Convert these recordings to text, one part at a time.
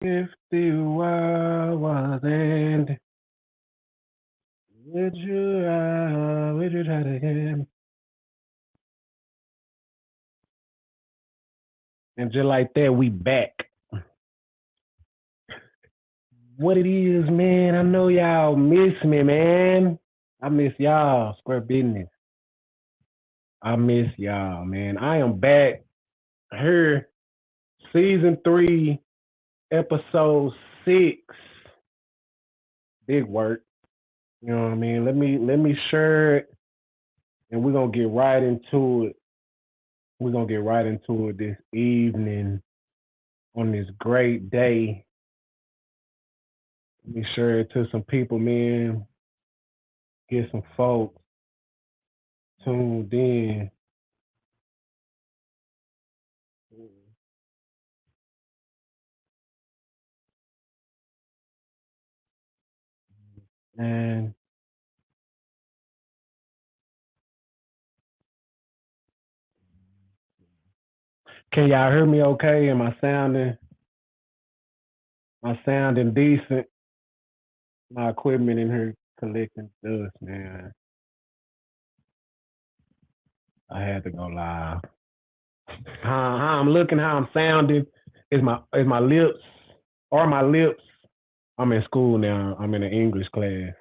If the world was end, would you try to again? And just like that, we back. What it is, man? I know y'all miss me, man. I miss y'all, square business. I miss y'all, man. I am back here, season 3, episode 6. Big work. You know what I mean? Let me share it, and we're gonna get right into it. We're gonna get right into it this evening on this great day. Let me share it to some people, man. Get some folks tuned in. And can y'all hear me okay? Am I sounding decent? My equipment in here collecting dust, man. I had to go live. How I'm looking, how I'm sounding. Is my lips or my lips? I'm in school now. I'm in an English class,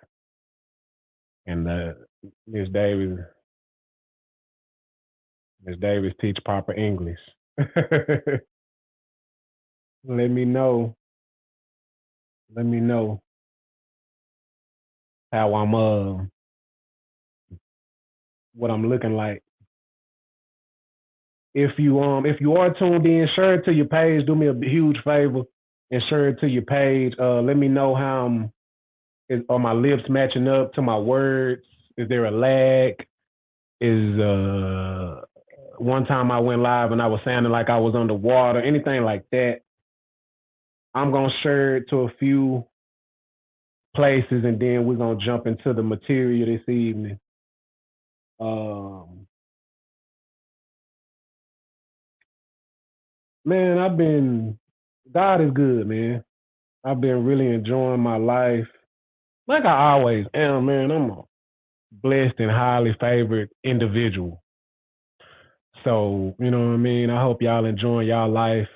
and Miss Davis Miss Davis teach proper English. let me know. Let me know how I'm what I'm looking like. If you are tuned in, share it to your page. Do me a huge favor and share it to your page. Let me know how are my lips matching up to my words? Is there a lag? Is one time I went live and I was sounding like I was underwater, anything like that. I'm gonna share it to a few places and then we're gonna jump into the material this evening. Um, man, God is good, man. I've been really enjoying my life like I always am, man. I'm a blessed and highly favored individual. So, you know what I mean? I hope y'all enjoying y'all life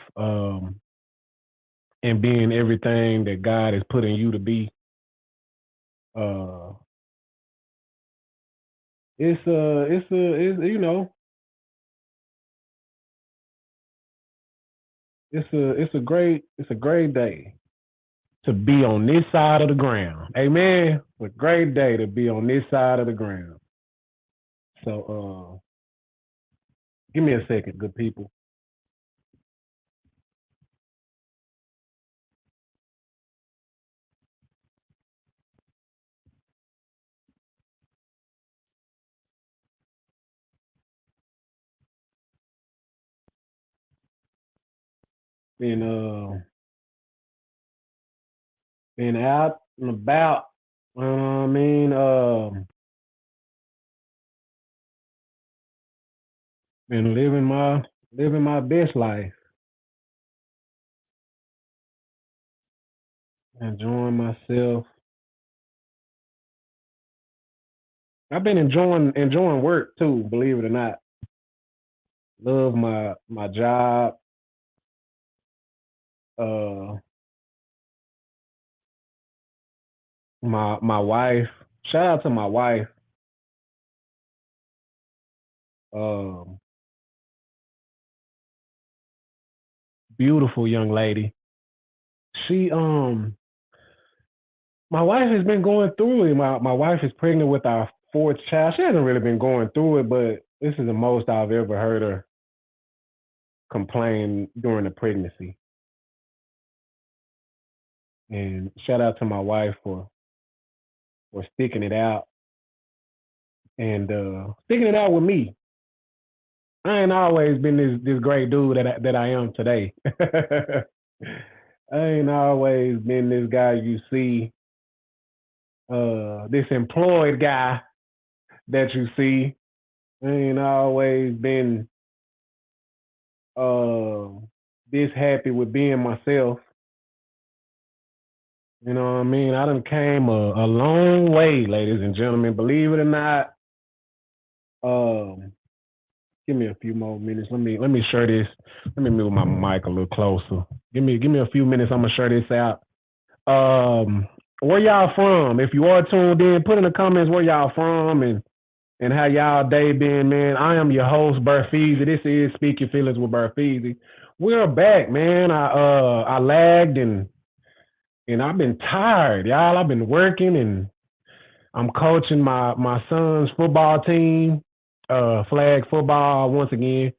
and being everything that God is putting you to be. Uh, it's it's a great day to be on this side of the ground. Amen. It's a great day to be on this side of the ground. So give me a second, good people. Been been out and about. I mean, been living my best life, enjoying myself. I've been enjoying work too, believe it or not. Love my job. Uh, my wife. Shout out to my wife. Um, Beautiful young lady. She my wife has been going through it. My wife is pregnant with our fourth child. She hasn't really been going through it, but this is the most I've ever heard her complain during the pregnancy. And shout out to my wife for sticking it out and sticking it out with me. I ain't always been this great dude that I am today. I ain't always been this guy you see, this employed guy that you see. I ain't always been uh, this happy with being myself. You know what I mean? I done came a long way, ladies and gentlemen. Believe it or not. Um, Give me a few more minutes. Let me share this. Let me move my mic a little closer. Give me a few minutes. I'm gonna share this out. Where y'all from? If you are tuned in, put in the comments where y'all from and how y'all day been, man. I am your host, BearFeezie. This is Speak Your Feelings with BearFeezie. We're back, man. I lagged and I've been tired, y'all. I've been working and I'm coaching my son's football team, flag football once again.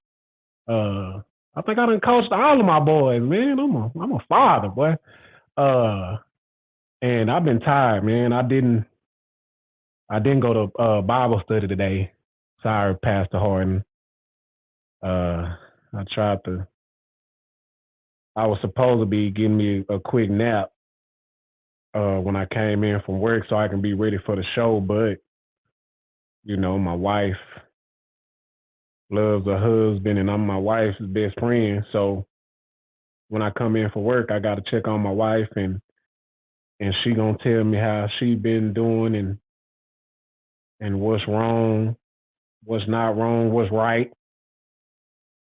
I think I done coached all of my boys, man. I'm a father, boy. Uh, and I've been tired, man. I didn't go to Bible study today. Sorry, Pastor Harden. I tried to. I was supposed to be getting me a quick nap when I came in from work so I can be ready for the show, but my wife loves her husband and I'm my wife's best friend. So when I come in for work, I got to check on my wife and she gonna tell me how she been doing and what's wrong, what's not wrong, what's right.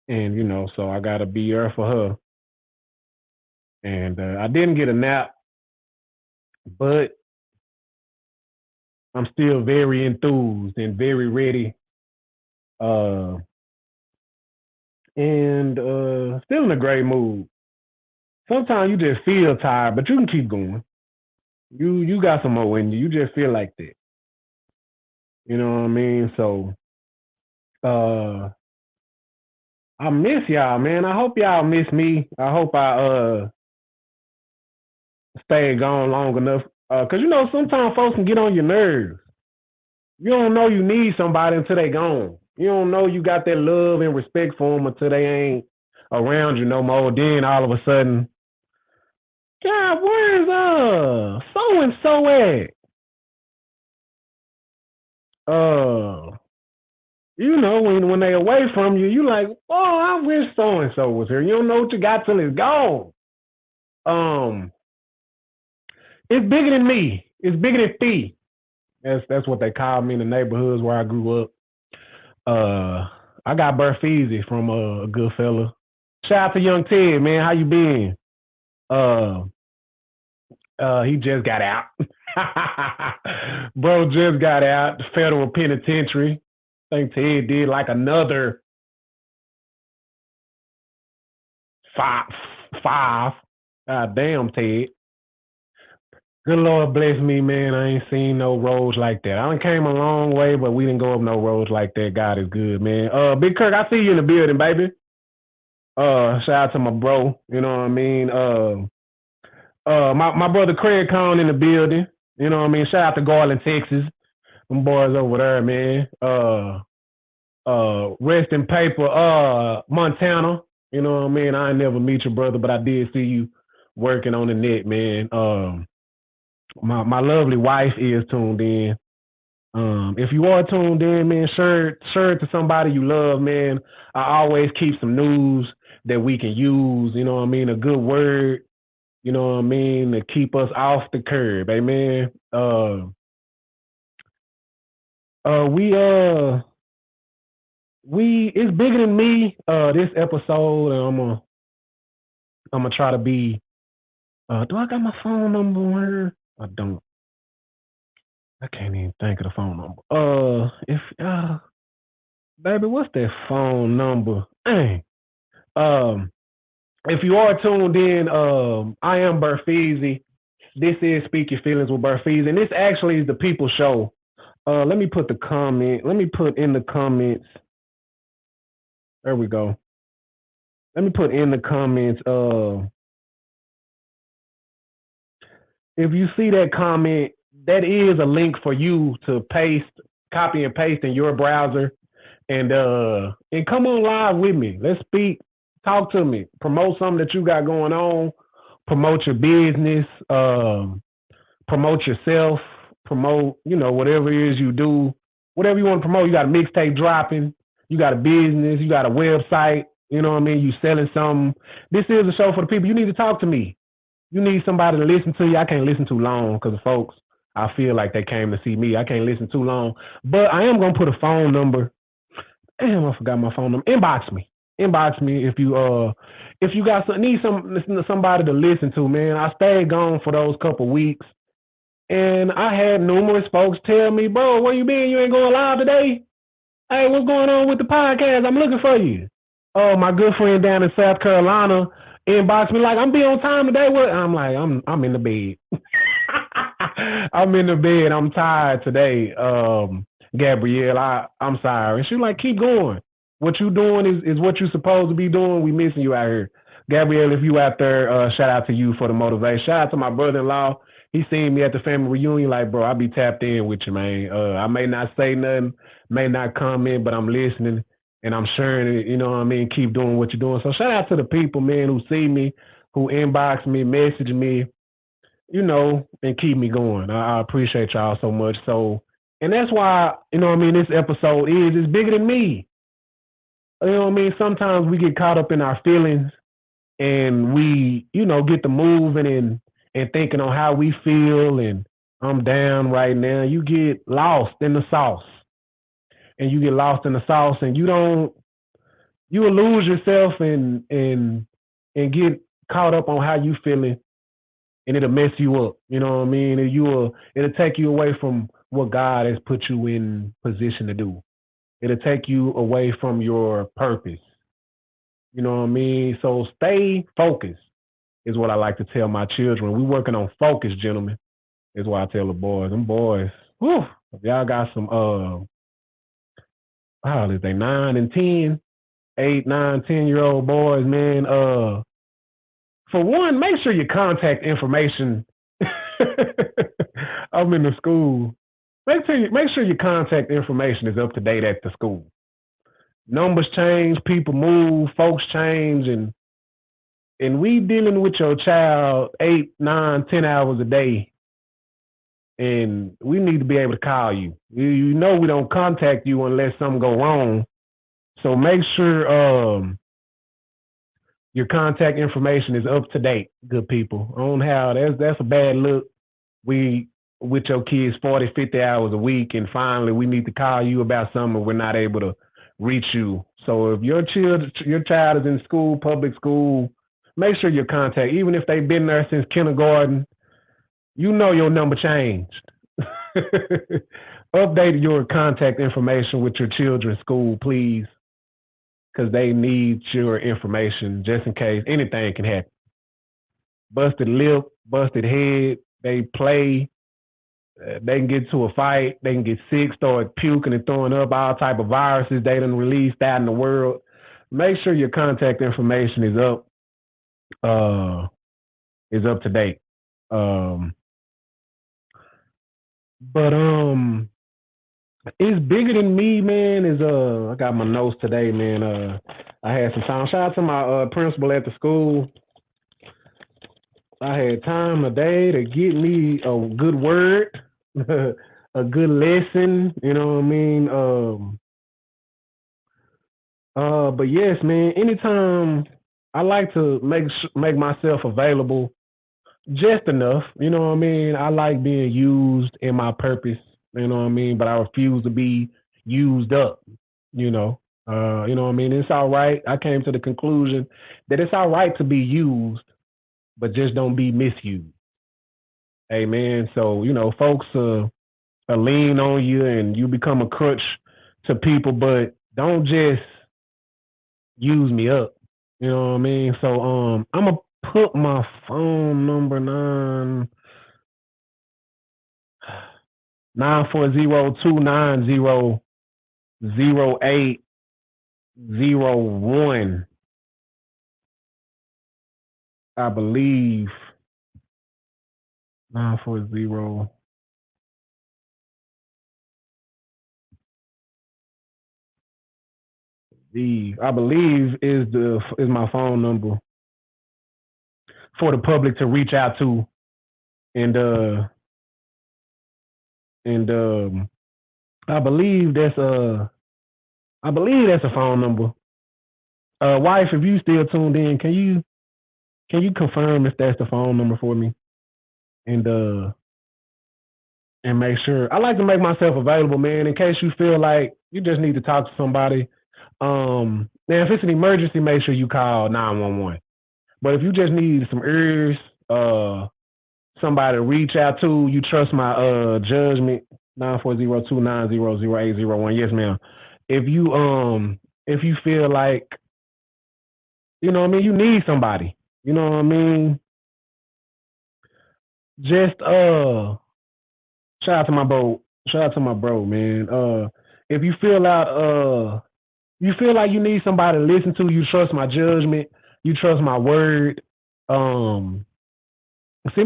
And so I gotta be there for her. And I didn't get a nap, but I'm still very enthused and very ready. And still in a great mood. Sometimes you just feel tired, but you can keep going. You got some more in you. You just feel like that. You know what I mean? So uh I miss y'all, man. I hope y'all miss me. I hope I stayed gone long enough. Cause sometimes folks can get on your nerves. You don't know you need somebody until they gone. You don't know you got that love and respect for them until they ain't around you no more. Then all of a sudden, God, where's so and so at? When they away from you, you like, oh, I wish so and so was here. You don't know what you got till it's gone. It's bigger than me. It's bigger than Fee. That's what they call me in the neighborhoods where I grew up. I got BearFeezie from a good fella. Shout out to Young Ted, man. How you been? He just got out. Bro just got out the federal penitentiary. I think Ted did like another five. God damn, Ted. Good Lord bless me, man. I ain't seen no roads like that. I done came a long way, but we didn't go up no roads like that. God is good, man. Big Kirk, I see you in the building, baby. Shout out to my bro. You know what I mean? My brother Craig Cohn in the building. You know what I mean? Shout out to Garland, Texas. Them boys over there, man. Rest in paper, Montana. You know what I mean? I ain't never meet your brother, but I did see you working on the net, man. My lovely wife is tuned in. If you are tuned in, man, share it to somebody you love, man. I always keep some news that we can use, you know what I mean? A good word, you know what I mean, to keep us off the curb, amen. It's bigger than me, this episode, and I'm gonna try to be do I got my phone number on here? I don't. I can't even think of the phone number. If baby, what's that phone number? Dang. If you are tuned in, I am BearFeezie. This is Speak Your Feelings with BearFeezie, and this actually is the People Show. Let me put in the comments. There we go. Let me put in the comments. If you see that comment, that is a link for you to copy and paste in your browser, and come on live with me. Let's speak. Talk to me. Promote something that you got going on. Promote your business. Promote yourself. Promote, whatever it is you do. Whatever you want to promote. You got a mixtape dropping. You got a business. You got a website. You know what I mean? You selling something. This is a show for the people. You need to talk to me. You need somebody to listen to you. I can't listen too long because folks, I feel like they came to see me. I can't listen too long. But I am gonna put a phone number. Damn, I forgot my phone number. Inbox me. Inbox me if you got need somebody to listen to, man. I stayed gone for those couple weeks. And I had numerous folks tell me, bro, where you been? You ain't going live today? Hey, what's going on with the podcast? I'm looking for you. Oh, my good friend down in South Carolina inboxed me like, I'm be on time today. What? I'm like, I'm in the bed. I'm in the bed. I'm tired today. Gabrielle, I'm sorry. And she's like, keep going. What you doing is what you supposed to be doing. We missing you out here. Gabrielle, if you out there, shout out to you for the motivation. Shout out to my brother-in-law. He seen me at the family reunion like, bro, I be tapped in with you, man. I may not say nothing, may not comment, but I'm listening and I'm sharing it, you know what I mean? Keep doing what you're doing. So shout out to the people, man, who see me, who inbox me, message me, you know, and keep me going. I appreciate y'all so much. So, and that's why, you know what I mean, this episode is bigger than me. You know what I mean? Sometimes we get caught up in our feelings and we, you know, get to moving and thinking on how we feel and I'm down right now. You get lost in the sauce. And you get lost in the sauce and you will lose yourself and get caught up on how you feeling and it'll mess you up. You know what I mean? And it'll take you away from what God has put you in position to do. It'll take you away from your purpose. You know what I mean? So stay focused is what I like to tell my children. We working on focus, gentlemen, is what I tell the boys. Them boys, whew, if y'all got some, how old is they, 9 and 10, 8, 9, 10-year-old boys, man, for one, make sure your contact information, I'm in the school, make sure your contact information is up to date at the school. Numbers change, people move, folks change, and we dealing with your child 8, 9, 10 hours a day, and we need to be able to call you. You know we don't contact you unless something go wrong. So make sure your contact information is up to date, good people. On how that's a bad look. We with your kids 40, 50 hours a week, and finally we need to call you about something and we're not able to reach you. So if your child is in school, public school, make sure your contact, even if they've been there since kindergarten, you know your number changed. Update your contact information with your children's school, please, because they need your information just in case anything can happen. Busted lip, busted head, they play, they can get to a fight, they can get sick, start puking and throwing up all type of viruses they done released out in the world. Make sure your contact information is up to date. But it's bigger than me, man. I got my notes today, man. I had some time. Shout out to my principal at the school. I had time today to get me a good word, a good lesson. You know what I mean? But yes, man. Anytime I like to make myself available, just enough. You know what I mean? I like being used in my purpose. You know what I mean? But I refuse to be used up. You know what I mean? It's all right. I came to the conclusion that it's all right to be used, but just don't be misused. Amen. So, you know, folks lean on you and you become a crutch to people, but don't just use me up. You know what I mean? So I'm gonna put my phone number 940-290-0801. I believe 940. I believe is my phone number for the public to reach out to, and I believe that's a phone number. Wife, if you still tuned in, can Can you confirm if that's the phone number for me? And make sure. I like to make myself available, man, in case you feel like you just need to talk to somebody. Man, if it's an emergency, make sure you call 911. But if you just need some ears, somebody to reach out to, you trust my judgment, 940-290-0801. Yes, ma'am. If you feel like, you know what I mean, you need somebody, you know what I mean, just shout out to my bro. Shout out to my bro, man. If you feel out you feel like you need somebody to listen to, you trust my judgment, you trust my word, send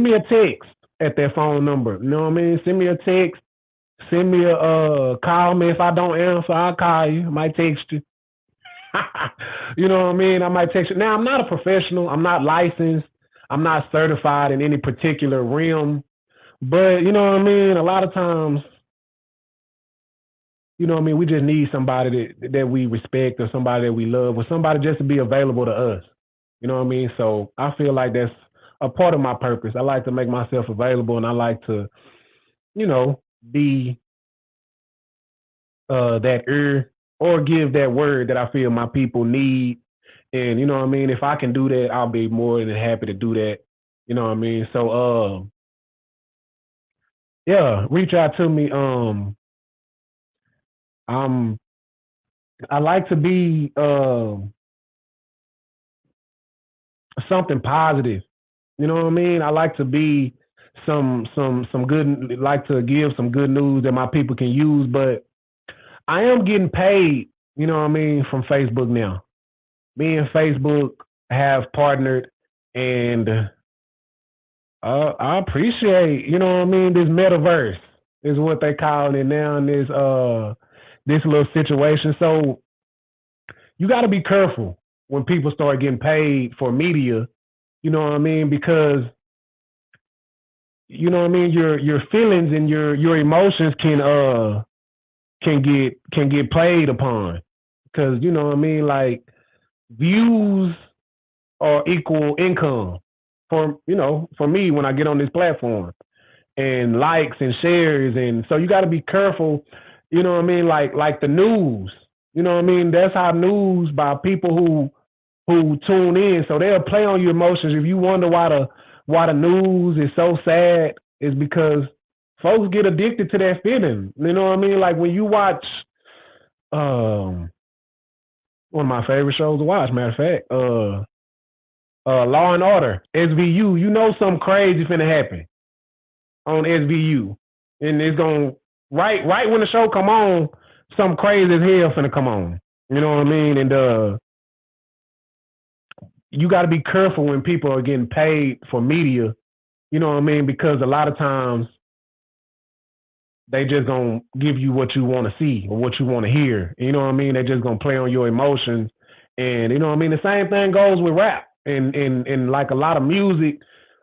me a text at that phone number. You know what I mean? Send me a text. Send me a call me. If I don't answer, I'll call you. I might text you. You know what I mean? I might text you. Now, I'm not a professional. I'm not licensed. I'm not certified in any particular realm. But, you know what I mean? A lot of times, you know what I mean? We just need somebody that we respect or somebody that we love or somebody just to be available to us. You know what I mean? So I feel like that's a part of my purpose. I like to make myself available and I like to, you know, be that ear or give that word that I feel my people need. And you know what I mean? If I can do that, I'll be more than happy to do that. You know what I mean? So yeah, reach out to me. I like to be something positive. You know what I mean? I like to be some good, like to give some good news that my people can use, but I am getting paid, you know what I mean, from Facebook now. Me and Facebook have partnered, and I appreciate, you know what I mean, this metaverse is what they call it now in this little situation. So you got to be careful when people start getting paid for media, you know what I mean, because you know what I mean, your feelings and your emotions can get played upon, because you know what I mean, like views are equal income for, you know, for me when I get on this platform, and likes and shares, and so you got to be careful, you know what I mean, like the news, you know what I mean, that's how news by people who tune in, so they'll play on your emotions. If you wonder why the news is so sad, is because folks get addicted to that feeling. You know what I mean? Like when you watch one of my favorite shows to watch, matter of fact, Law and Order, SVU, you know something crazy finna happen on SVU. And it's gonna right when the show come on, something crazy as hell finna come on. You know what I mean? And you gotta be careful when people are getting paid for media, you know what I mean? Because a lot of times they just gonna give you what you want to see or what you want to hear. You know what I mean? They just gonna play on your emotions, and you know what I mean. The same thing goes with rap and like a lot of music.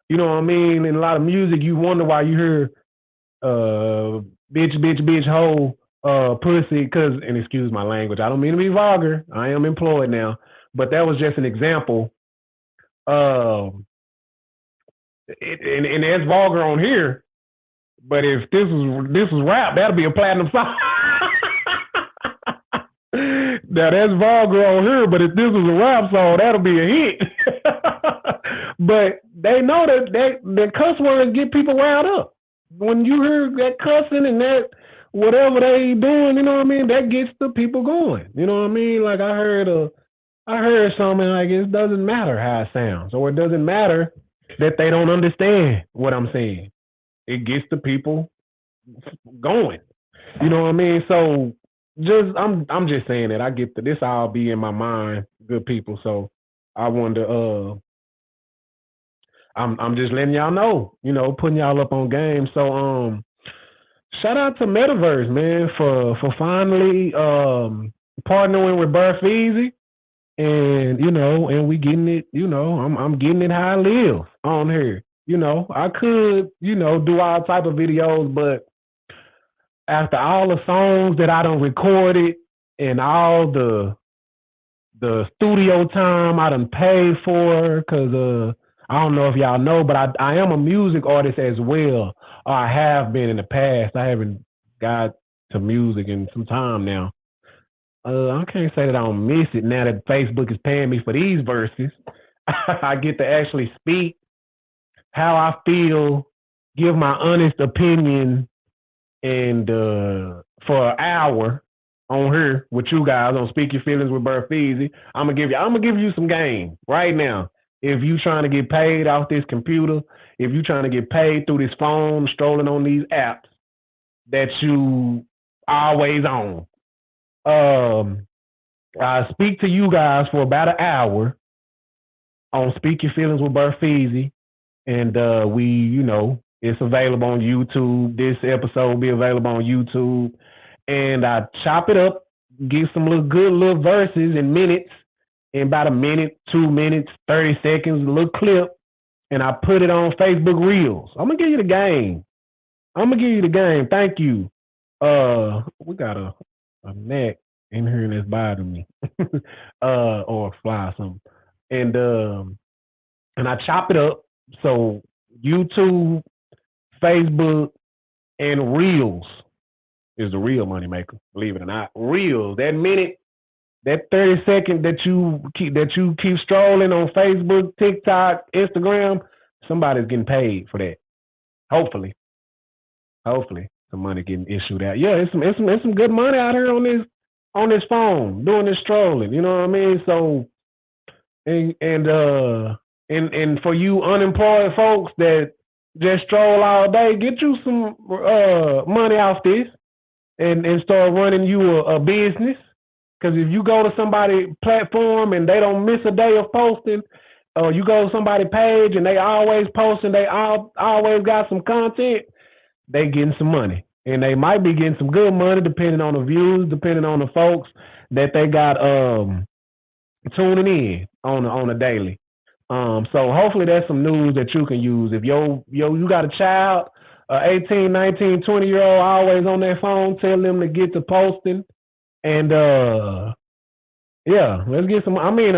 You know what I mean? In a lot of music, you wonder why you hear bitch, hoe, pussy, cause, and excuse my language, I don't mean to be vulgar. I am employed now, but that was just an example. And that's vulgar on here. But if this was rap, that'll be a platinum song. Now that's vulgar on here, but if this was a rap song, that'll be a hit. But they know that cuss words get people riled up. When you hear that cussing and that whatever they doing, you know what I mean, that gets the people going. You know what I mean? Like I heard something like it doesn't matter how it sounds, or it doesn't matter that they don't understand what I'm saying. It gets the people going. You know what I mean? So I'm just saying that I get this all be in my mind, good people. So I wonder, I'm just letting y'all know, you know, putting y'all up on game. So shout out to Metaverse, man, for finally partnering with BearFeezie. And you know, and we getting it, you know, I'm getting it how I live on here. You know, I could, you know, do all type of videos, but after all the songs that I done recorded and all the studio time I done paid for, because I don't know if y'all know, but I am a music artist as well. Or I have been in the past. I haven't got to music in some time now. I can't say that I don't miss it now that Facebook is paying me for these verses. I get to actually speak how I feel, give my honest opinion, and for an hour on here with you guys on Speak Your Feelings with BearFeezie. I'm gonna give you some game right now. If you trying to get paid off this computer, if you trying to get paid through this phone, strolling on these apps that you always on. I speak to you guys for about an hour on Speak Your Feelings with BearFeezie. And it's available on YouTube. This episode will be available on YouTube. And I chop it up, give some good little verses in minutes, in about a minute, 2 minutes, 30 seconds, a little clip, and I put it on Facebook Reels. I'm gonna give you the game. Thank you. We got a neck in here that's bothering me. Or a fly or something. And I chop it up. So YouTube, Facebook, and Reels is the real moneymaker, believe it or not. Reels, that minute, that 30 second that you keep strolling on Facebook, TikTok, Instagram, somebody's getting paid for that. Hopefully, some money getting issued out. Yeah, it's some good money out here on this phone doing this strolling. You know what I mean? So and for you unemployed folks that just stroll all day, get you some money off this and start running you a business. Because if you go to somebody's platform and they don't miss a day of posting, or you go to somebody's page and they always posting, they always got some content, they getting some money. And they might be getting some good money depending on the views, depending on the folks that they got tuning in on a daily. So hopefully that's some news that you can use. If you got a child, 18, 19, 20-year-old always on their phone, tell them to get to posting. And let's get some. I mean,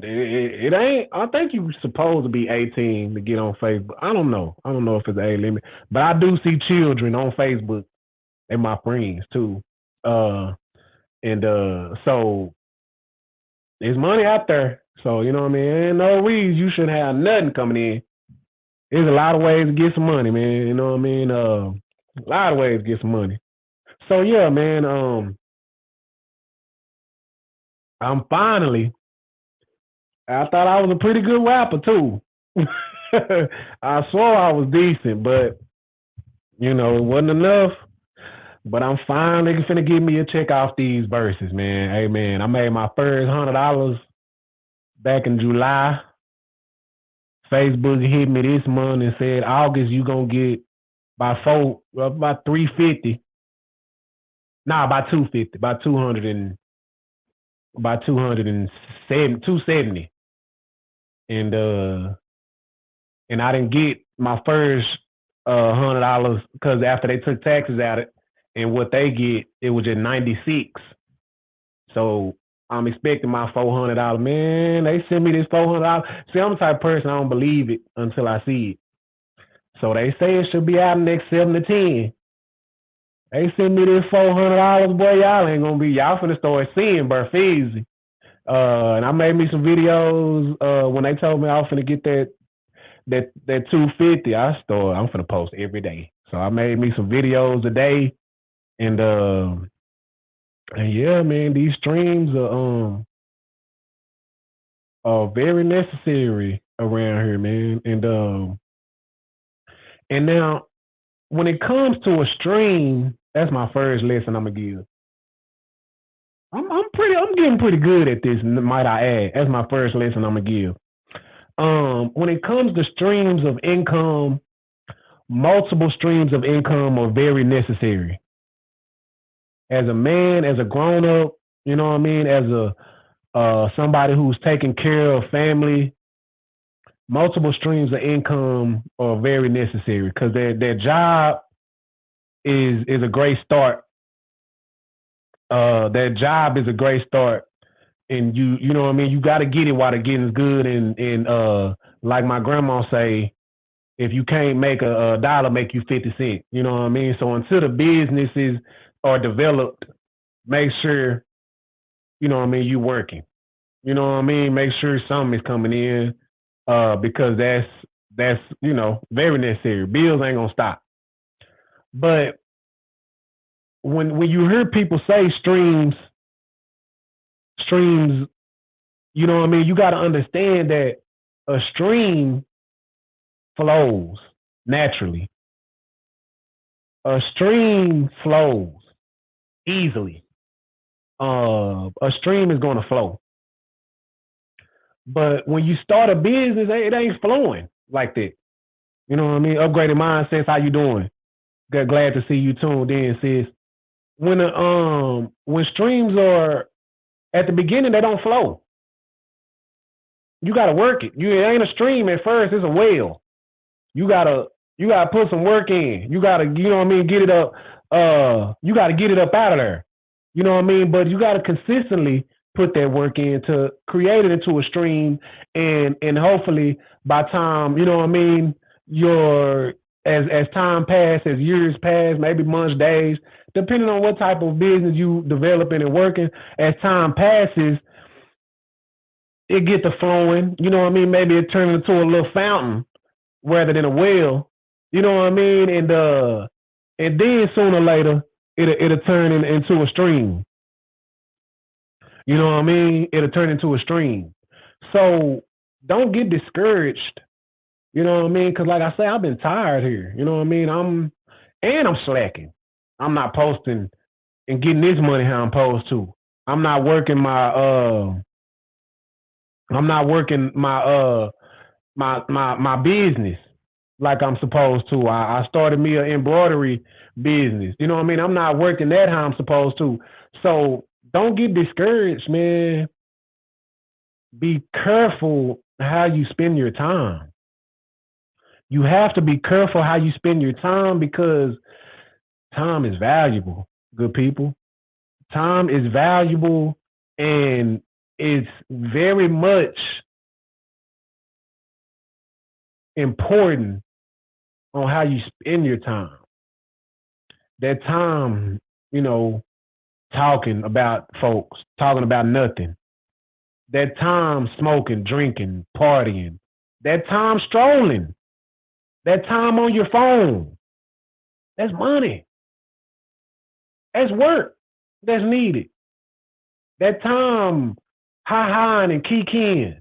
it ain't. I think you're supposed to be 18 to get on Facebook. I don't know if it's an age limit, but I do see children on Facebook and my friends too. So there's money out there. So you know what I mean. Ain't no reason you shouldn't have nothing coming in. There's a lot of ways to get some money, man. You know what I mean. A lot of ways to get some money. So yeah, man. I thought I was a pretty good rapper too. I swore I was decent, but it wasn't enough. But I'm finally finna give me a check off these verses, man. Hey man, I made my first $100 back in July. Facebook hit me this month and said, August, you gonna get about $350. Nah, about $250, about $270. And I didn't get my first $100 because after they took taxes out it and what they get, it was just 96. So I'm expecting my $400. Man, they sent me this $400. See, I'm the type of person I don't believe it until I see it. So they say it should be out in the next 7 to 10. They send me this $400, boy. Y'all finna start seeing BearFeezie. And I made me some videos when they told me I was finna get that $250. I'm finna post every day. So I made me some videos a day, and yeah, man, these streams are very necessary around here, man. And now when it comes to a stream, that's my first lesson I'm gonna give. I'm getting pretty good at this, might I add. That's my first lesson I'm gonna give. When it comes to streams of income, multiple streams of income are very necessary. As a man, as a grown up, you know what I mean, as somebody who's taking care of family, multiple streams of income are very necessary because their job is a great start. Their job is a great start and you know what I mean. You got to get it while the getting's good, and like my grandma say, if you can't make a dollar, make you 50 cents. You know what I mean. So until the businesses are developed, make sure you know what I mean you working. You know what I mean. Make sure something is coming in, because that's very necessary. Bills ain't gonna stop. But when you hear people say streams, you know what I mean, you got to understand that a stream flows naturally. A stream flows easily. A stream is going to flow. But when you start a business, it ain't flowing like that. You know what I mean? Upgraded mindsets. How you doing? Glad to see you tuned in, sis. When streams are at the beginning, they don't flow. You got to work it. It ain't a stream at first; it's a well. You gotta put some work in. You gotta, you know what I mean, get it up. You gotta get it up out of there. You know what I mean? But you gotta consistently put that work in to create it into a stream, and hopefully by time, you know what I mean, as time passes, as years pass, maybe months, days, depending on what type of business you developing and working, as time passes, it get to flowing. You know what I mean? Maybe it turns into a little fountain rather than a well. You know what I mean? And then sooner or later it'll turn into a stream. You know what I mean? It'll turn into a stream. So don't get discouraged. You know what I mean? Because like I say, I've been tired here. You know what I mean? I'm slacking. I'm not posting and getting this money how I'm supposed to. I'm not working my business like I'm supposed to. I started me an embroidery business. You know what I mean? I'm not working that how I'm supposed to. So don't get discouraged, man. Be careful how you spend your time. You have to be careful how you spend your time, because time is valuable, good people. Time is valuable, and it's very much important on how you spend your time. That time, talking about folks, talking about nothing. That time smoking, drinking, partying. That time strolling. That time on your phone. That's money. That's work that's needed. That time hi-hiing and kikiing.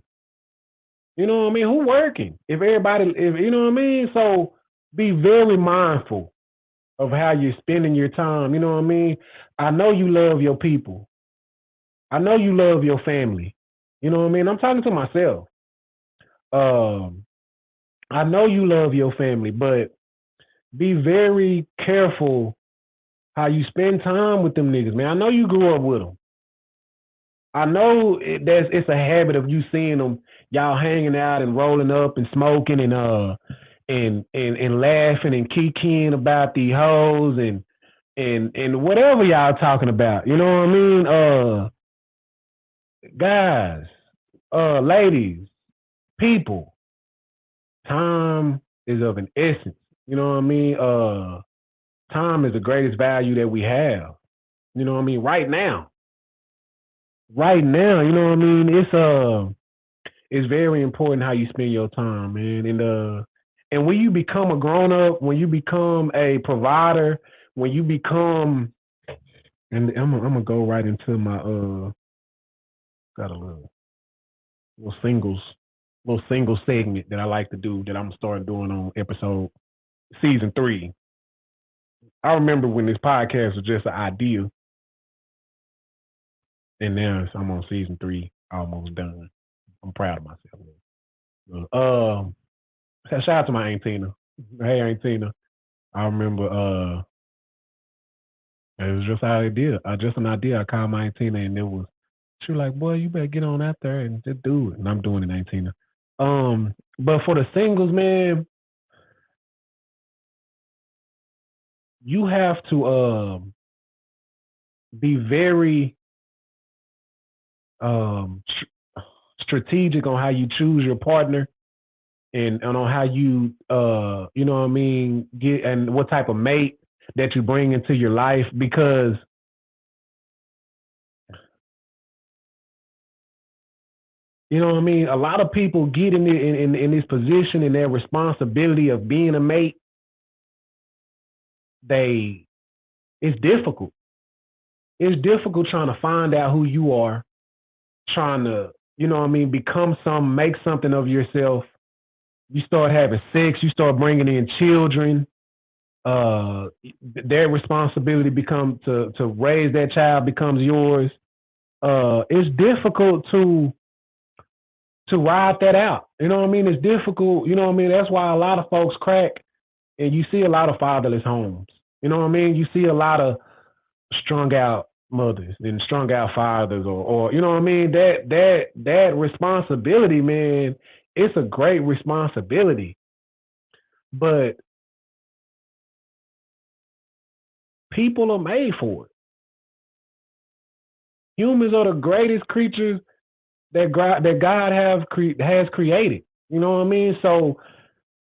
You know what I mean? Who working? If you know what I mean? So be very mindful of how you're spending your time. You know what I mean? I know you love your people. I know you love your family. You know what I mean? I'm talking to myself. I know you love your family, but be very careful how you spend time with them niggas, man. I know you grew up with them. I know it's a habit of you seeing them, y'all hanging out and rolling up and smoking and laughing and kikiing about the hoes and whatever y'all talking about. You know what I mean? Guys, ladies, people, time is of an essence. You know what I mean? Time is the greatest value that we have. You know what I mean? Right now, you know what I mean? It's very important how you spend your time, man. And when you become a grown up, when you become a provider, when you become, and I'm gonna go right into my got a little single segment that I like to do that I'm gonna start doing on season 3. I remember when this podcast was just an idea, and now I'm on season 3, almost done. I'm proud of myself. Shout out to my Aunt Tina. Hey, Aunt Tina. I remember it was just an idea. I called my Aunt Tina, and she was like, boy, you better get on out there and just do it. And I'm doing it, Aunt Tina. But for the singles, man, you have to be very strategic on how you choose your partner and on how you you know what I mean, get and what type of mate that you bring into your life, because you know what I mean, a lot of people get in this position, in their responsibility of being a mate. It's difficult. It's difficult trying to find out who you are, trying to, you know what I mean, make something of yourself. You start having sex, you start bringing in children. Their responsibility to raise that child becomes yours. It's difficult to ride that out. You know what I mean? It's difficult. You know what I mean? That's why a lot of folks crack, and you see a lot of fatherless homes. You know what I mean? You see a lot of strung out mothers and strung out fathers, or you know what I mean? That responsibility, man, it's a great responsibility. But people are made for it. Humans are the greatest creatures that God has created. You know what I mean? So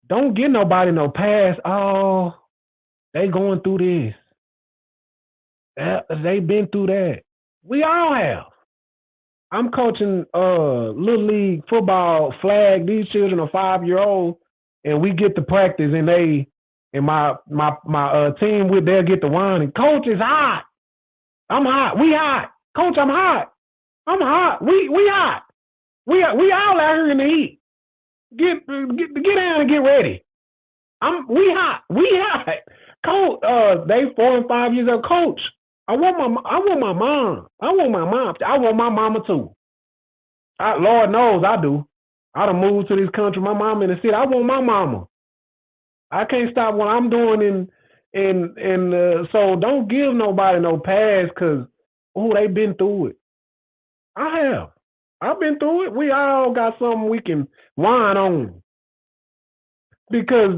don't give nobody no pass. Oh, they going through this. They been through that. We all have. I'm coaching little league football flag. These children are 5-year-olds, and we get to practice, and my team they'll get the wine, and coach is hot. I'm hot. We hot. Coach, I'm hot. I'm hot. We hot. We all out here in the heat. Get down and get ready. We hot. We hot. Coach, they 4 and 5 years old. Coach, I want my mom. I want my mama too. Lord knows I do. I done moved to this country. My mama in the city. I want my mama. I can't stop what I'm doing so don't give nobody no pass, because they been through it. I have. I've been through it. We all got something we can whine on, because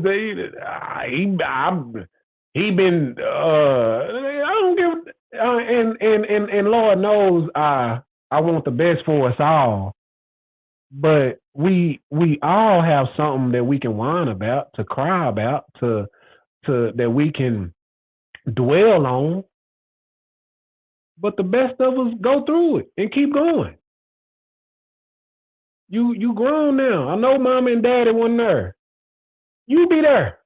he been I don't give and Lord knows I want the best for us all, but we all have something that we can whine about, to cry about, to that we can dwell on. But the best of us go through it and keep going. You grown now. I know mama and daddy wasn't there. You be there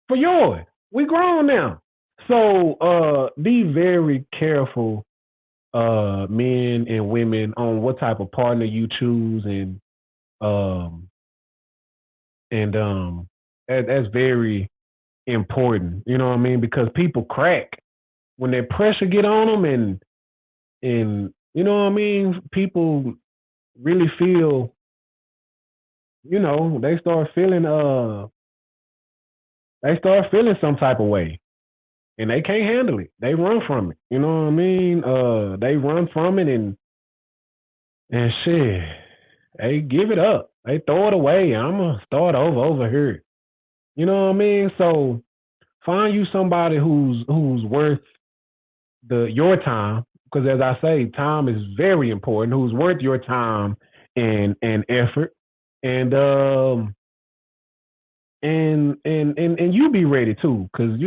for yours. We grown now. So be very careful, men and women, on what type of partner you choose, and that's very important. You know what I mean? Because people crack when that pressure get on them, and you know what I mean? People really feel, they start feeling some type of way, and they can't handle it. They run from it. You know what I mean? They run from it, and shit, they give it up. They throw it away. I'm gonna start over here. You know what I mean? So find you somebody who's worth your time, because as I say, time is very important. Who's worth your time and effort, and you be ready too, because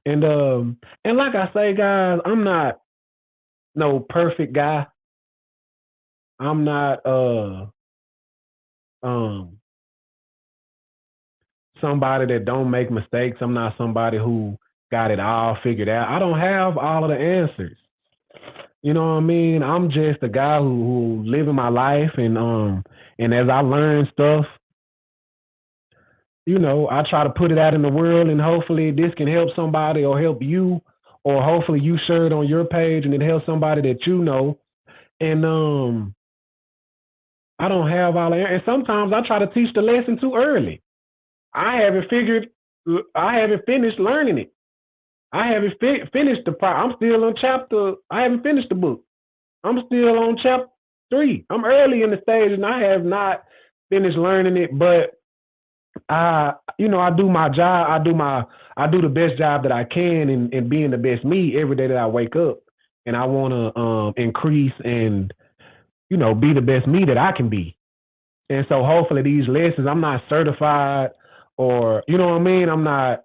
and like I say, guys, I'm not no perfect guy. I'm not somebody that don't make mistakes. I'm not somebody who got it all figured out. I don't have all of the answers. You know what I mean? I'm just a guy who living my life, and as I learn stuff, I try to put it out in the world, and hopefully this can help somebody or help you, or hopefully you share it on your page and it helps somebody that you know. And I don't have all the answers. And sometimes I try to teach the lesson too early. I haven't finished learning it. I haven't finished I'm still on chapter. I haven't finished the book. I'm still on chapter 3. I'm early in the stage, and I have not finished learning it. But I do my job. I do the best job that I can in being the best me every day that I wake up. And I want to increase and be the best me that I can be. And so hopefully these lessons, I'm not certified or, you know what I mean? I'm not,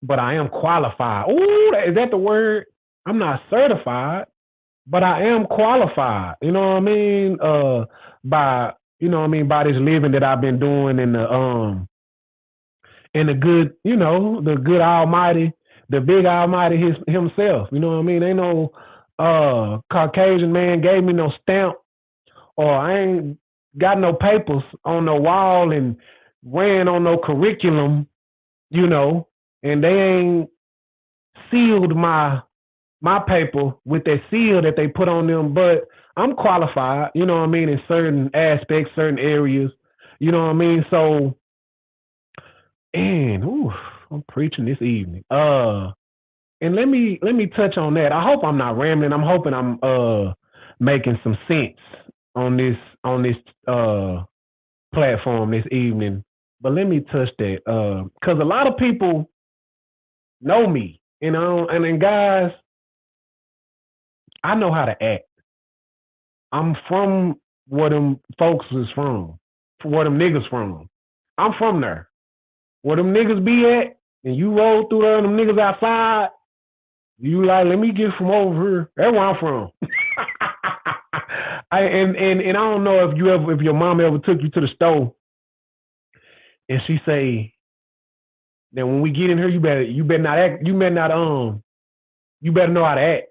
but I am qualified. Ooh, is that the word? I'm not certified, but I am qualified. You know what I mean? By, by this living that I've been doing in the good, the good Almighty, the big Almighty himself. You know what I mean? Ain't no Caucasian man gave me no stamp, or I ain't got no papers on the wall and ran on no curriculum, and they ain't sealed my paper with that seal that they put on them. But I'm qualified, in certain aspects, certain areas, you know what I mean? So, and I'm preaching this evening. And let me touch on that. I hope I'm not rambling. I'm hoping I'm making some sense on this platform this evening. But let me touch that because a lot of people know me, and then guys, I know how to act. I'm from where them folks is from, where them niggas from. I'm from there. Where them niggas be at, and you roll through there and them niggas outside, you like, let me get from over here. That's where I'm from. And I don't know if your mom ever took you to the store and she say that when we get in here, you better not act, you better know how to act.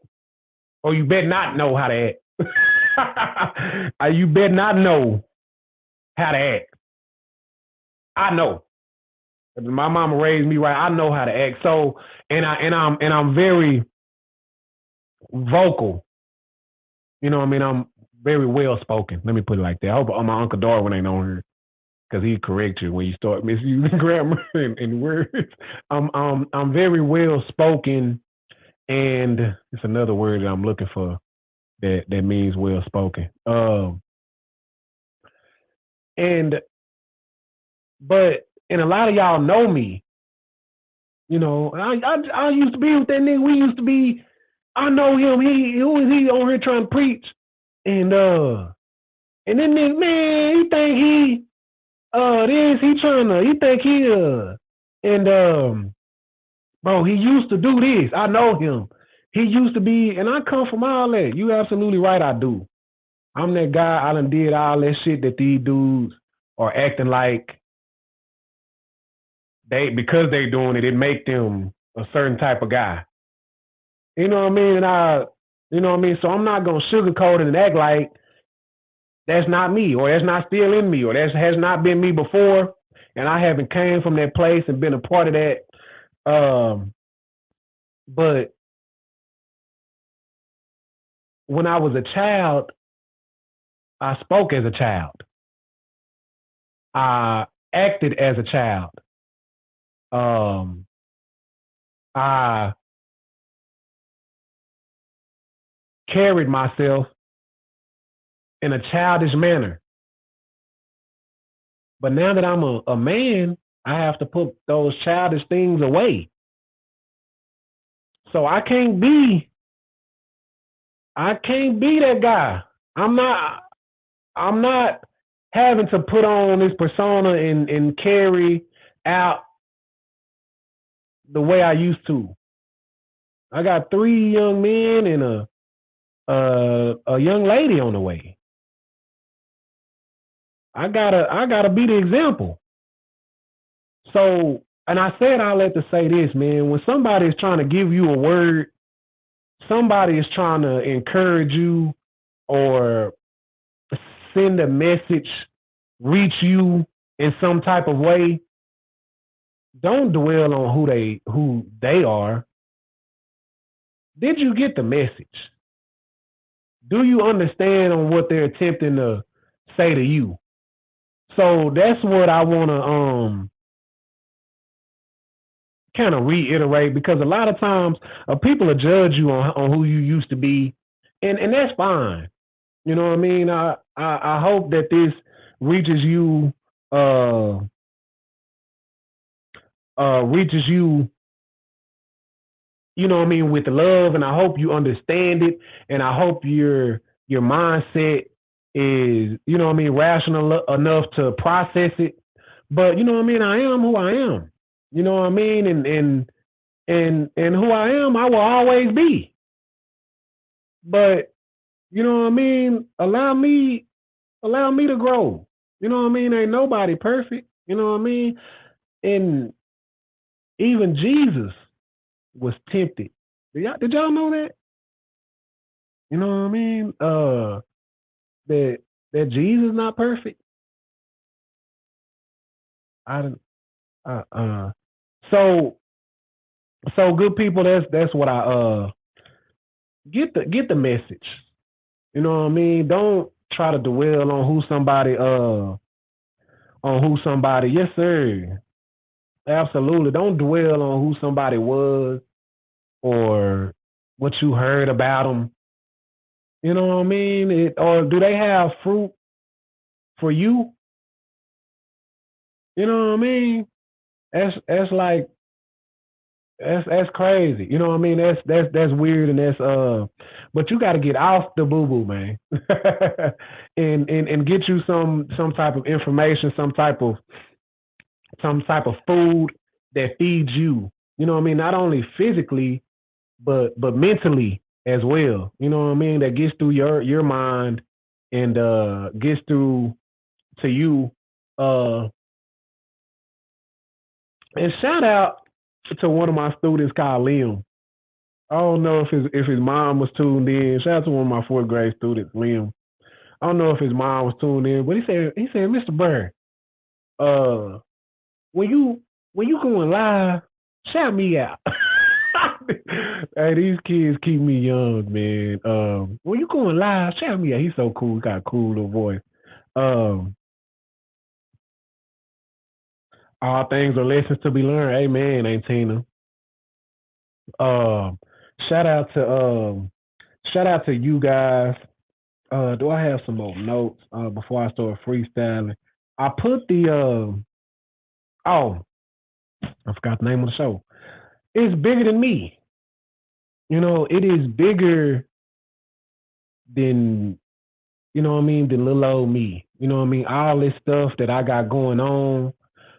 Or you better not know how to act. You better not know how to act. I know. My mama raised me right. I know how to act. So, and I'm very vocal. You know what I mean? I'm very well spoken. Let me put it like that. I hope my Uncle Darwin ain't on here because he correct you when you start misusing grammar and words. I'm very well spoken, and it's another word that I'm looking for that means well spoken. And a lot of y'all know me. I used to be with that nigga. We used to be. I know him. Who is he on here trying to preach? And then nigga, man, he think he bro, he used to do this. I know him. He used to be, and I come from all that. You absolutely right, I do. I'm that guy. I done did all that shit that these dudes are acting like because they doing it, it make them a certain type of guy. You know what I mean? So I'm not gonna sugarcoat it and act like that's not me, or that's not still in me, or that has not been me before, and I haven't came from that place and been a part of that. But when I was a child, I spoke as a child. I acted as a child. I carried myself in a childish manner. But now that I'm a man, I have to put those childish things away. So I can't be that guy. I'm not having to put on this persona and carry out the way I used to. I got 3 young men and a young lady on the way. I gotta be the example. So, and I said I'll let to say this, man. When somebody is trying to give you a word, somebody is trying to encourage you or send a message, reach you in some type of way, don't dwell on who they are. Did you get the message? Do you understand on what they're attempting to say to you? So that's what I want to kind of reiterate, because a lot of times people will judge you on who you used to be, and that's fine. You know what I mean? I hope that this reaches you you know what I mean, with love, and I hope you understand it, and I hope your mindset is, rational enough to process it. But I am who I am. You know what I mean? And who I am, I will always be. But allow me to grow. Ain't nobody perfect. You know what I mean? And even Jesus was tempted. Did y'all know that? You know what I mean? That Jesus not perfect. I didn't. So good people. That's what I get the message. You know what I mean? Don't try to dwell on who somebody. Yes, sir. Absolutely. Don't dwell on who somebody was or what you heard about them. You know what I mean? Or do they have fruit for you? You know what I mean? That's like that's crazy. You know what I mean? That's weird and but you got to get off the boo boo, man, and get you some type of information, some type of food that feeds you. You know what I mean? Not only physically, but mentally as well. You know what I mean? That gets through your mind and gets through to you. And shout out to one of my students called Liam. I don't know if his mom was tuned in. Shout out to one of my fourth grade students, Liam. I don't know if his mom was tuned in, but he said, Mr. Burr, uh, when you going live, shout me out. Hey, these kids keep me young, man. When you going live, shout me out. He's so cool. He got a cool little voice. All things are lessons to be learned. Amen, Aunt Tina. Um, shout out to you guys. Do I have some more notes before I start freestyling? I put oh, I forgot the name of the show. It's bigger than me. It is bigger than than little old me. You know what I mean? All this stuff that I got going on,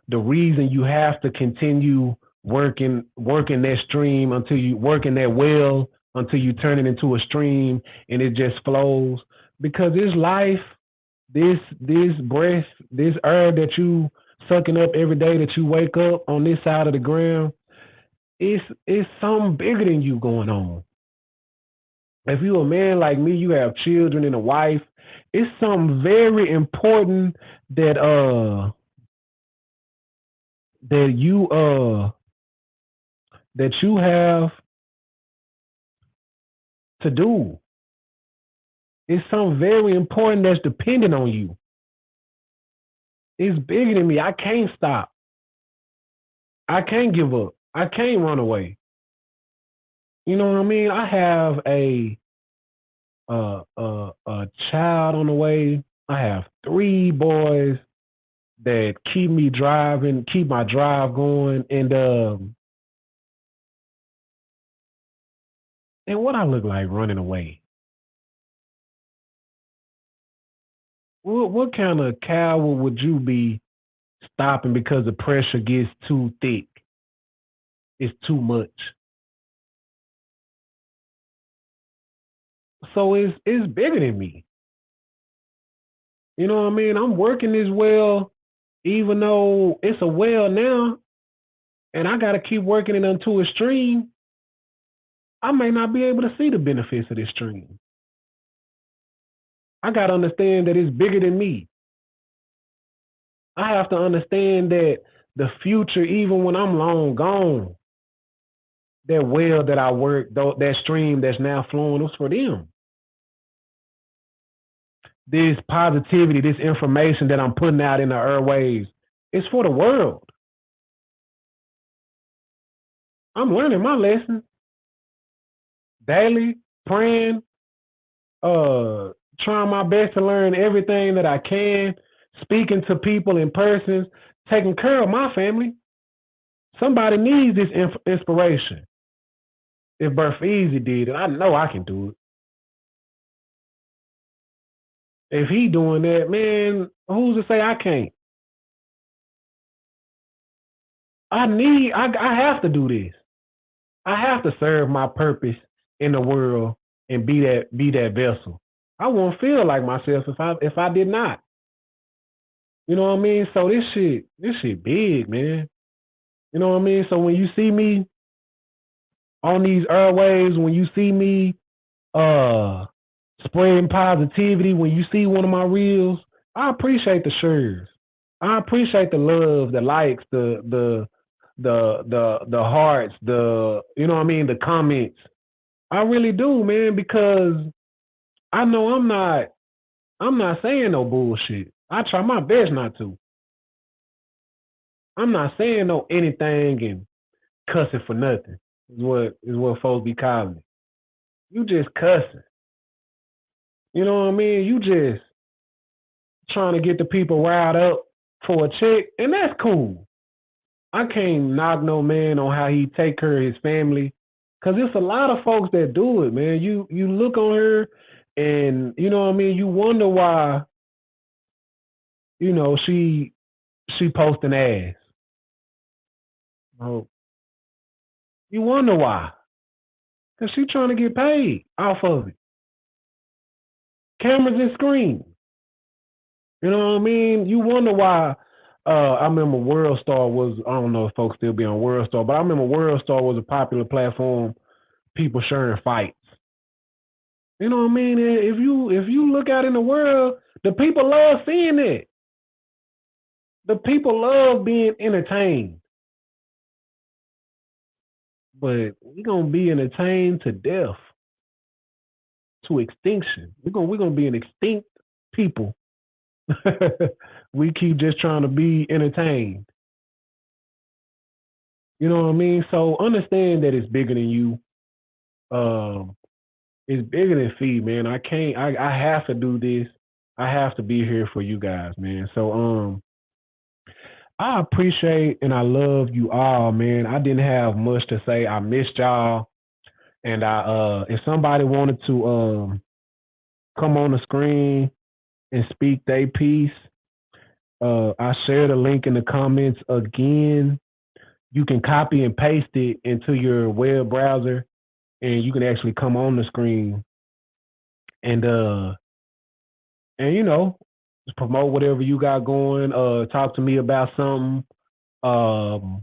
the reason you have to continue working that stream until you working that well until you turn it into a stream and it just flows. Because this life, this breath, this air that you sucking up every day that you wake up on this side of the ground, it's something bigger than you going on. If you a man like me, you have children and a wife, it's something very important that that you that you have to do. It's something very important that's dependent on you. It's bigger than me. I can't stop. I can't give up. I can't run away. You know what I mean? I have a child on the way. I have 3 boys that keep me driving, keep my drive going, and what I look like running away. What kind of coward would you be stopping because the pressure gets too thick? It's too much. So it's bigger than me. You know what I mean? I'm working this well, even though it's a well now, and I got to keep working it until a stream. I may not be able to see the benefits of this stream. I got to understand that it's bigger than me. I have to understand that the future, even when I'm long gone, that well that I worked, that stream that's now flowing, was for them. This positivity, this information that I'm putting out in the airwaves, it's for the world. I'm learning my lesson daily, praying, trying my best to learn everything that I can, speaking to people in person, taking care of my family. Somebody needs this inspiration. If BearFeezie did it, I know I can do it. If he doing that, man, who's to say I can't? I have to do this. I have to serve my purpose in the world and be that vessel. I won't feel like myself if I did not. You know what I mean? So this shit big, man. You know what I mean? So when you see me on these airwaves, when you see me uh spreading positivity, when you see one of my reels, I appreciate the shares. I appreciate the love, the likes, the hearts, you know what I mean, the comments. I really do, man, because I know I'm not saying no bullshit. I try my best not to. I'm not saying no anything and cussing for nothing. Is what folks be calling it. You just cussing. You know what I mean? You just trying to get the people riled up for a check, and that's cool. I can't knock no man on how he take care of his family, cause it's a lot of folks that do it, man. You look on her, and you know what I mean. You wonder why, she posting ass. Oh, you wonder why, cause she trying to get paid off of it. Cameras and screens. You know what I mean? You wonder why. I remember World Star was. I don't know if folks still be on World Star, but I remember World Star was a popular platform. People sharing fights. You know what I mean? If you look out in the world, the people love seeing it. The people love being entertained. But we're gonna be entertained to death, to extinction. We're gonna be an extinct people. We keep just trying to be entertained. You know what I mean? So understand that it's bigger than you. Um, it's bigger than Fee, man. I can't. I have to do this. I have to be here for you guys, man. So I appreciate and I love you all, man. I didn't have much to say. I missed y'all, and if somebody wanted to come on the screen and speak their piece, I shared a link in the comments again. You can copy and paste it into your web browser, and you can actually come on the screen and just promote whatever you got going. Talk to me about something. Um,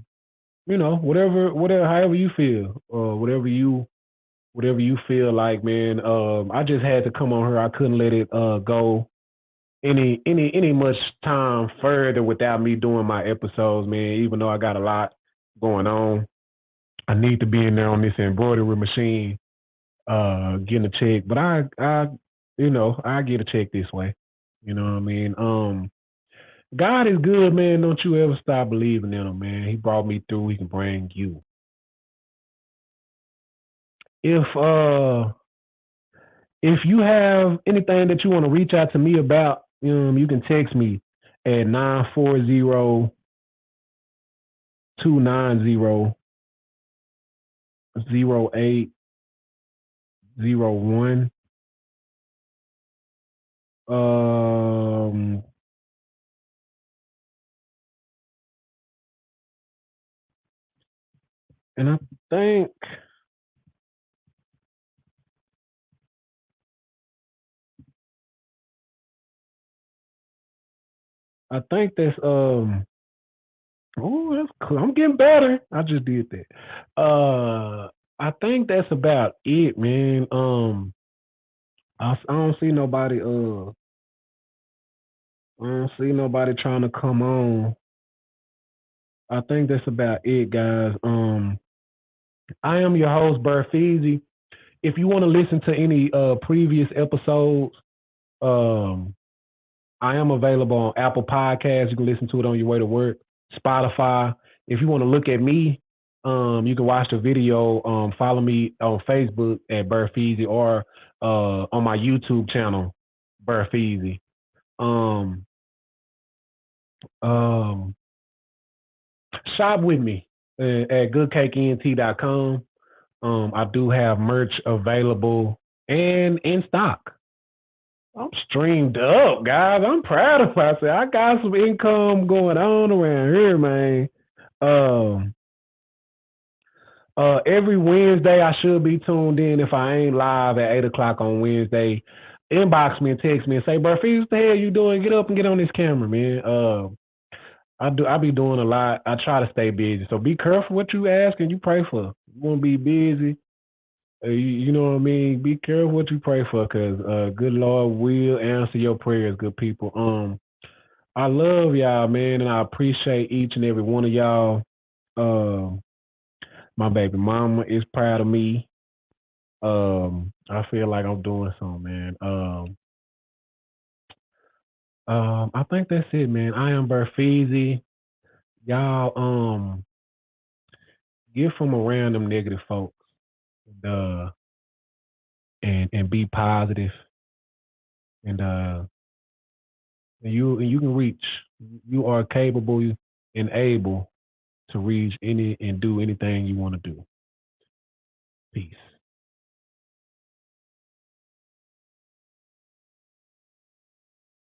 whatever, however you feel, whatever you feel like, man. I just had to come on here. I couldn't let it go any much time further without me doing my episodes, man. Even though I got a lot going on, I need to be in there on this embroidery machine, getting a check. But I get a check this way. You know what I mean? God is good, man. Don't you ever stop believing in him, man. He brought me through. He can bring you. If you have anything that you want to reach out to me about, you can text me at 940-290-0801. And think I think that's oh, that's cool. I'm getting better. I just did that. I think that's about it, man. I don't see nobody. I don't see nobody trying to come on. I think that's about it, guys. I am your host, BearFeezie. If you want to listen to any previous episodes, um, I am available on Apple Podcasts. You can listen to it on your way to work. Spotify. If you want to look at me, you can watch the video. Follow me on Facebook at BearFeezie or on my YouTube channel, BearFeezie. Um, um, Shop with me at goodcakeent.com. I do have merch available and in stock. I'm streamed up, guys. I'm proud of myself. I got some income going on around here, man. Um, every Wednesday I should be tuned in. If I ain't live at 8 o'clock on Wednesday, inbox me and text me and say, "BearFeezie, what the hell you doing? Get up and get on this camera, man." I be doing a lot. I try to stay busy. So be careful what you ask and you pray for. You want to be busy. You know what I mean? Be careful what you pray for, because good Lord will answer your prayers, good people. I love y'all, man, and I appreciate each and every one of y'all. Um, my baby mama is proud of me. I feel like I'm doing something, man. I think that's it, man. I am BearFeezie. Y'all, get from around them negative folks, uh, and be positive, and you can reach. You are capable and able to reach any and do anything you want to do. Peace.